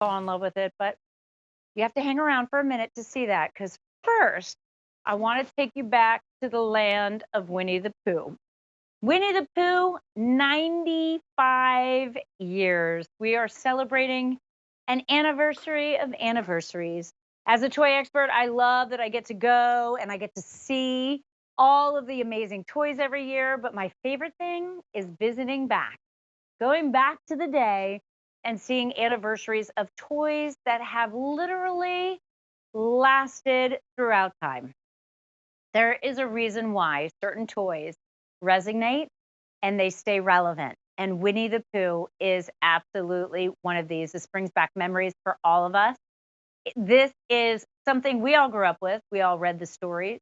fall in love with it, but you have to hang around for a minute to see that. Because first, I want to take you back to the land of Winnie the Pooh. Winnie the Pooh, 95 years. We are celebrating an anniversary of anniversaries. As a toy expert, I love that I get to go and I get to see all of the amazing toys every year. But my favorite thing is visiting back, going back to the day and seeing anniversaries of toys that have literally lasted throughout time. There is a reason why certain toys resonate and they stay relevant. And Winnie the Pooh is absolutely one of these. This brings back memories for all of us. This is something we all grew up with. We all read the stories.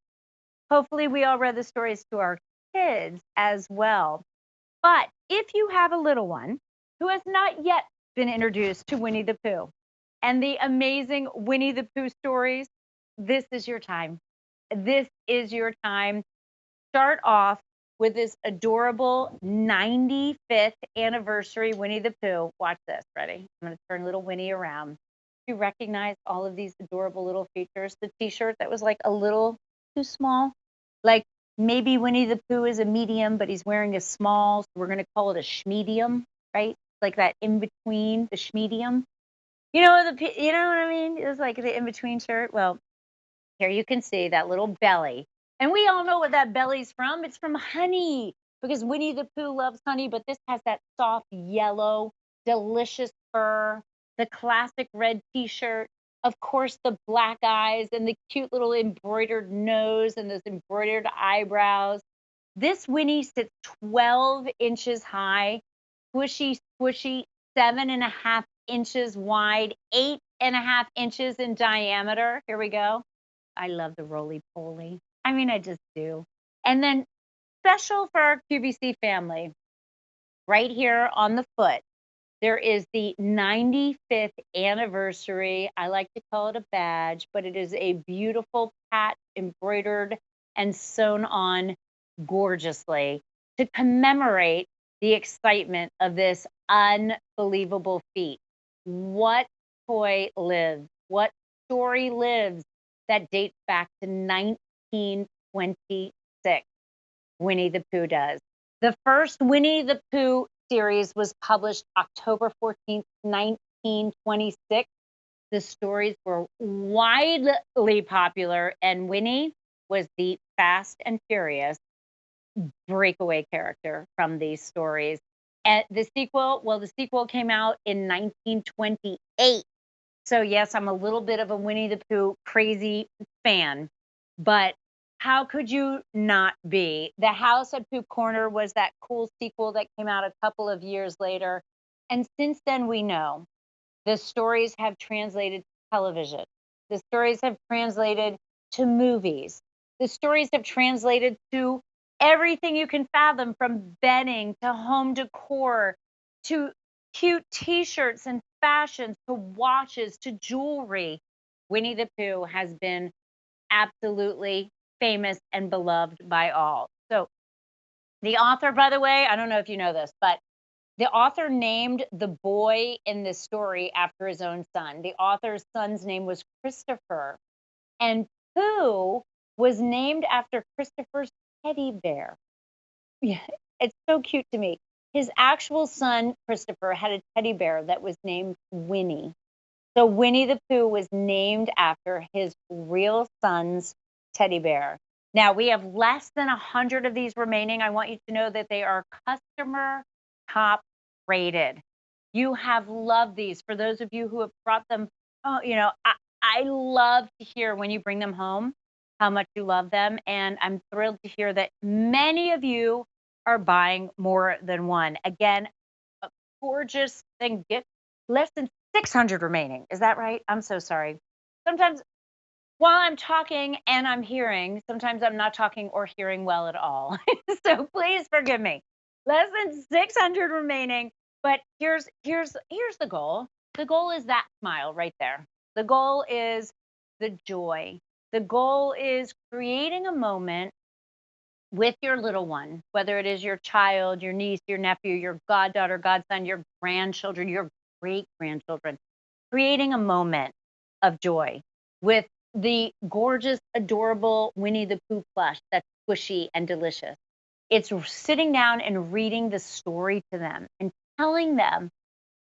Hopefully, we all read the stories to our kids as well. But if you have a little one who has not yet been introduced to Winnie the Pooh and the amazing Winnie the Pooh stories, this is your time. This is your time. Start off with this adorable 95th anniversary Winnie the Pooh. Watch this. Ready? I'm going to turn little Winnie around. You recognize all of these adorable little features. The t-shirt that was like a little too small. Like maybe Winnie the Pooh is a medium, but he's wearing a small. So we're going to call it a schmedium, right? Like that in between, the schmedium. You know what I mean? It's like the in between shirt. Well, here you can see that little belly. And we all know what that belly's from. It's from honey because Winnie the Pooh loves honey, but this has that soft yellow, delicious fur, the classic red t-shirt, of course, the black eyes and the cute little embroidered nose and those embroidered eyebrows. This Winnie sits 12 inches high, squishy, squishy, 7.5 inches wide, 8.5 inches in diameter. Here we go. I love the roly poly. I mean, I just do. And then special for our QVC family, right here on the foot, there is the 95th anniversary. I like to call it a badge, but it is a beautiful patch embroidered and sewn on gorgeously to commemorate the excitement of this unbelievable feat. What toy lives? What story lives that dates back to 1926? Winnie the Pooh does. The first Winnie the Pooh series was published October 14th, 1926. The stories were widely popular, and Winnie was the fast and furious breakaway character from these stories. And the sequel came out in 1928. So, yes, I'm a little bit of a Winnie the Pooh crazy fan, but how could you not be? The House at Pooh Corner was that cool sequel that came out a couple of years later. And since then, we know the stories have translated to television, the stories have translated to movies, the stories have translated to everything you can fathom from bedding to home decor to cute t-shirts and fashions to watches to jewelry. Winnie the Pooh has been absolutely famous and beloved by all. So, the author, by the way, I don't know if you know this, but the author named the boy in this story after his own son. The author's son's name was Christopher, and Pooh was named after Christopher's teddy bear. Yeah, it's so cute to me. His actual son, Christopher, had a teddy bear that was named Winnie. So Winnie the Pooh was named after his real son's teddy bear. Now we have less than 100 of these remaining. I want you to know that they are customer top rated. You have loved these. For those of you who have brought them, oh, I love to hear when you bring them home how much you love them. And I'm thrilled to hear that many of you are buying more than one. Again, a gorgeous thing. Get less than 600 remaining. Is that right? I'm so sorry. Sometimes while I'm talking and I'm hearing, sometimes I'm not talking or hearing well at all. So please forgive me. Less than 600 remaining, but here's the goal. The goal is that smile right there. The goal is the joy. The goal is creating a moment with your little one, whether it is your child, your niece, your nephew, your goddaughter, godson, your grandchildren, your great grandchildren. creating a moment of joy with the gorgeous, adorable Winnie the Pooh plush that's squishy and delicious. It's sitting down and reading the story to them and telling them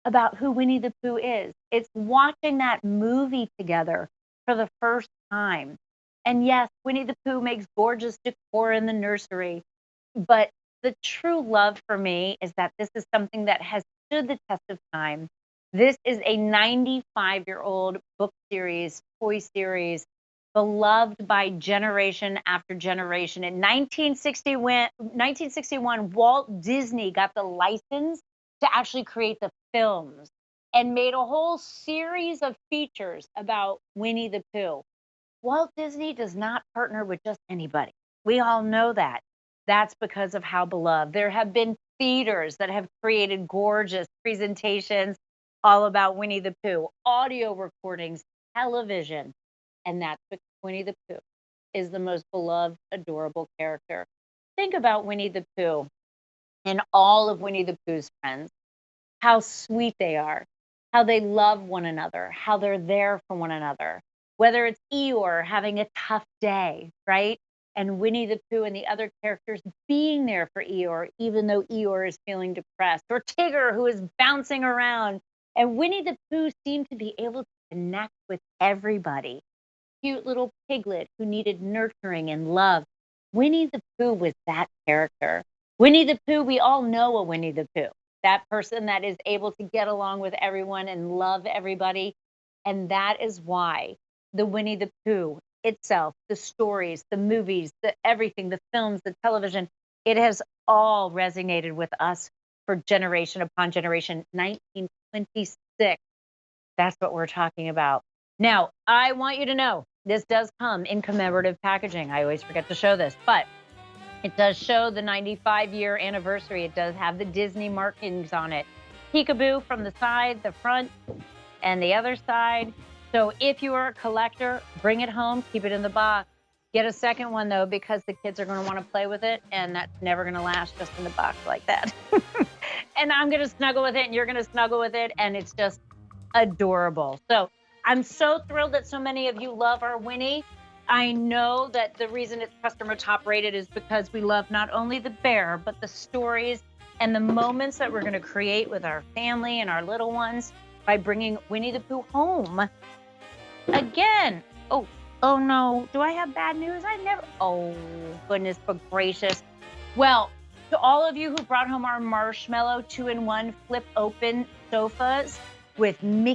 about who Winnie the Pooh is. It's watching that movie together for the first time. And yes, Winnie the Pooh makes gorgeous decor in the nursery, but the true love for me is that this is something that has stood the test of time. This is a 95-year-old book series, toy series, beloved by generation after generation. In 1961, Walt Disney got the license to actually create the films and made a whole series of features about Winnie the Pooh. Walt Disney does not partner with just anybody. We all know that. That's because of how beloved. There have been theaters that have created gorgeous presentations all about Winnie the Pooh, audio recordings, television, and that's because Winnie the Pooh is the most beloved, adorable character. Think about Winnie the Pooh and all of Winnie the Pooh's friends, how sweet they are, how they love one another, how they're there for one another. Whether it's Eeyore having a tough day, right? And Winnie the Pooh and the other characters being there for Eeyore, even though Eeyore is feeling depressed, or Tigger, who is bouncing around. And Winnie the Pooh seemed to be able to connect with everybody. Cute little piglet who needed nurturing and love. Winnie the Pooh was that character. Winnie the Pooh, we all know a Winnie the Pooh, that person that is able to get along with everyone and love everybody. And that is why the Winnie the Pooh itself, the stories, the movies, the everything, the films, the television, it has all resonated with us for generation upon generation. 1926. That's what we're talking about. Now, I want you to know this does come in commemorative packaging. I always forget to show this, but it does show the 95-year anniversary. It does have the Disney markings on it. Peekaboo from the side, the front, and the other side. So if you are a collector, bring it home, keep it in the box. Get a second one though, because the kids are going to want to play with it, and that's never going to last just in the box like that. And I'm going to snuggle with it, and you're going to snuggle with it, and it's just adorable. So I'm so thrilled that so many of you love our Winnie. I know that the reason it's customer top rated is because we love not only the bear, but the stories and the moments that we're going to create with our family and our little ones by bringing Winnie the Pooh home. Again, oh no, do I have bad news? Oh, goodness but gracious. Well, to all of you who brought home our marshmallow 2-in-1 flip open sofas with Mickey